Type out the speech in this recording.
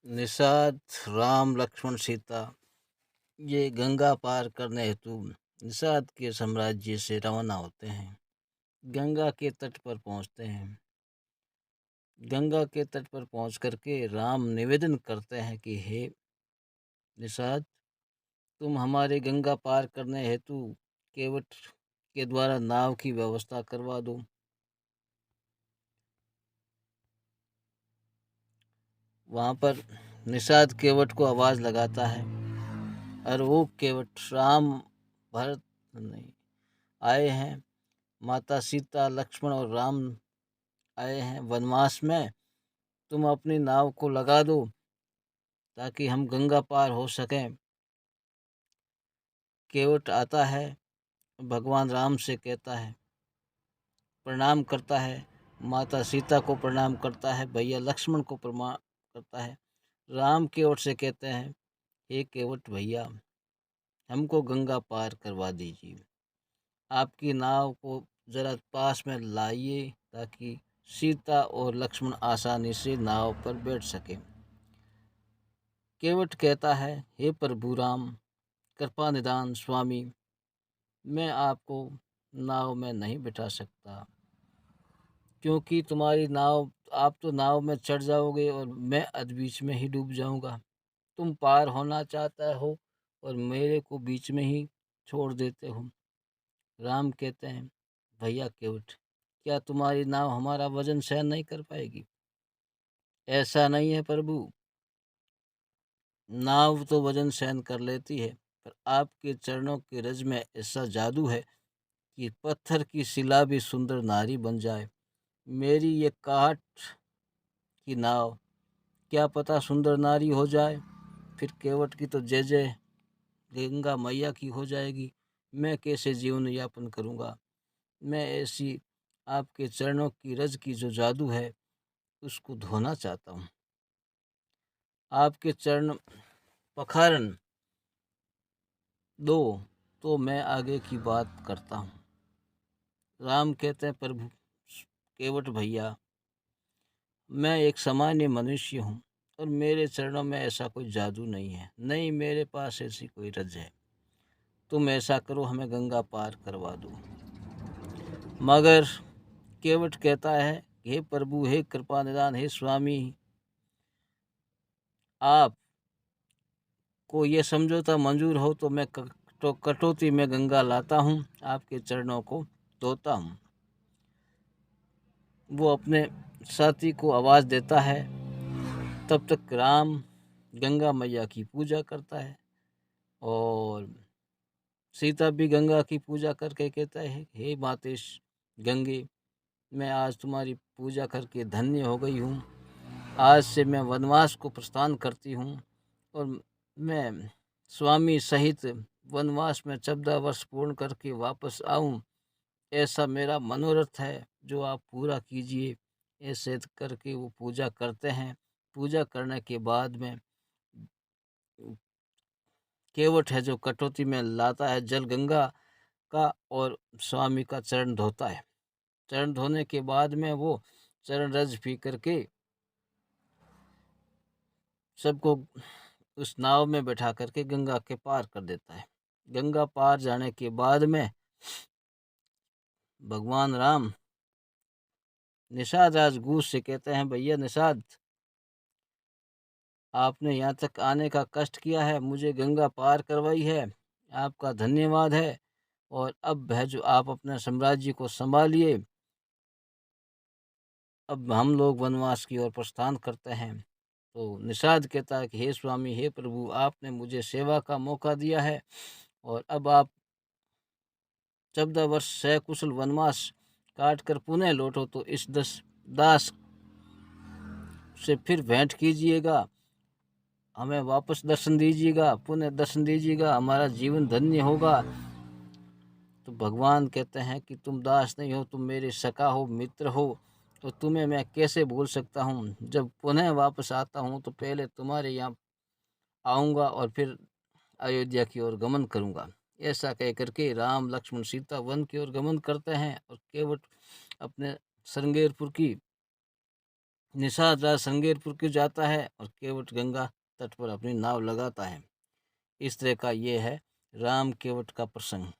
निषाद राम लक्ष्मण सीता ये गंगा पार करने हेतु निषाद के साम्राज्य से रवाना होते हैं। गंगा के तट पर पहुंचते हैं। गंगा के तट पर पहुंच करके राम निवेदन करते हैं कि हे निषाद, तुम हमारे गंगा पार करने हेतु केवट के द्वारा नाव की व्यवस्था करवा दो। वहां पर निषाद केवट को आवाज लगाता है और वो केवट राम भरत नहीं आए हैं, माता सीता लक्ष्मण और राम आए हैं वनवास में। तुम अपनी नाव को लगा दो ताकि हम गंगा पार हो सकें। केवट आता है, भगवान राम से कहता है, प्रणाम करता है, माता सीता को प्रणाम करता है, भैया लक्ष्मण को प्रणाम करता है। राम केवट से कहते हैं, हे केवट भैया, हमको गंगा पार करवा दीजिए। आपकी नाव को जरा पास में लाइए ताकि सीता और लक्ष्मण आसानी से नाव पर बैठ सके। केवट कहता है, हे प्रभु राम, कृपा निदान स्वामी, मैं आपको नाव में नहीं बिठा सकता क्योंकि तुम्हारी नाव, आप तो नाव में चढ़ जाओगे और मैं अध बीच में ही डूब जाऊंगा। तुम पार होना चाहते हो और मेरे को बीच में ही छोड़ देते हो। राम कहते हैं, भैया केवट, क्या तुम्हारी नाव हमारा वजन सहन नहीं कर पाएगी? ऐसा नहीं है प्रभु, नाव तो वजन सहन कर लेती है, पर आपके चरणों के रज में ऐसा जादू है कि पत्थर की शिला भी सुंदर नारी बन जाए। मेरी ये काठ की नाव क्या पता सुंदर नारी हो जाए, फिर केवट की तो जय जय गंगा मैया की हो जाएगी। मैं कैसे जीवन यापन करूँगा? मैं ऐसी आपके चरणों की रज की जो जादू है उसको धोना चाहता हूँ। आपके चरण पखारन दो तो मैं आगे की बात करता हूँ। राम कहते हैं, प्रभु केवट भैया, मैं एक सामान्य मनुष्य हूँ और मेरे चरणों में ऐसा कोई जादू नहीं है, नहीं मेरे पास ऐसी कोई रज है। तुम ऐसा करो, हमें गंगा पार करवा दो। मगर केवट कहता है, हे प्रभु, हे कृपा निदान, हे स्वामी, आप को ये समझौता मंजूर हो तो मैं कटौती में गंगा लाता हूँ, आपके चरणों को धोता हूँ। वो अपने साथी को आवाज़ देता है। तब तक राम गंगा मैया की पूजा करता है और सीता भी गंगा की पूजा करके कहता है, हे मातेश गंगे, मैं आज तुम्हारी पूजा करके धन्य हो गई हूँ। आज से मैं वनवास को प्रस्थान करती हूँ और मैं स्वामी सहित वनवास में 14 वर्ष पूर्ण करके वापस आऊँ, ऐसा मेरा मनोरथ है, जो आप पूरा कीजिए। ऐसे करके वो पूजा करते हैं। पूजा करने के बाद में केवट है जो कटौती में लाता है जल गंगा का और स्वामी का चरण धोता है। चरण धोने के बाद में वो चरण रज पी करके सबको उस नाव में बैठा करके गंगा के पार कर देता है। गंगा पार जाने के बाद में भगवान राम निषाद राजगूस से कहते हैं, भैया निषाद, आपने यहाँ तक आने का कष्ट किया है, मुझे गंगा पार करवाई है, आपका धन्यवाद है। और अब है जो आप अपने साम्राज्य को संभालिए। अब हम लोग वनवास की ओर प्रस्थान करते हैं। तो निषाद कहता है कि हे स्वामी, हे प्रभु, आपने मुझे सेवा का मौका दिया है और अब आप 14 वर्ष सकुशल वनवास काट कर पुनः लौटो तो इस दास से फिर भेंट कीजिएगा, हमें वापस दर्शन दीजिएगा, पुनः दर्शन दीजिएगा, हमारा जीवन धन्य होगा। तो भगवान कहते हैं कि तुम दास नहीं हो, तुम मेरे सखा हो, मित्र हो, तो तुम्हें मैं कैसे भूल सकता हूँ। जब पुनः वापस आता हूँ तो पहले तुम्हारे यहाँ आऊँगा और फिर अयोध्या की ओर गमन करूँगा। ऐसा कह करके राम लक्ष्मण सीता वन की ओर गमन करते हैं और केवट अपने श्रृंगेरपुर की निषाद राज श्रृंगेरपुर क्यों जाता है और केवट गंगा तट पर अपनी नाव लगाता है। इस तरह का ये है राम केवट का प्रसंग।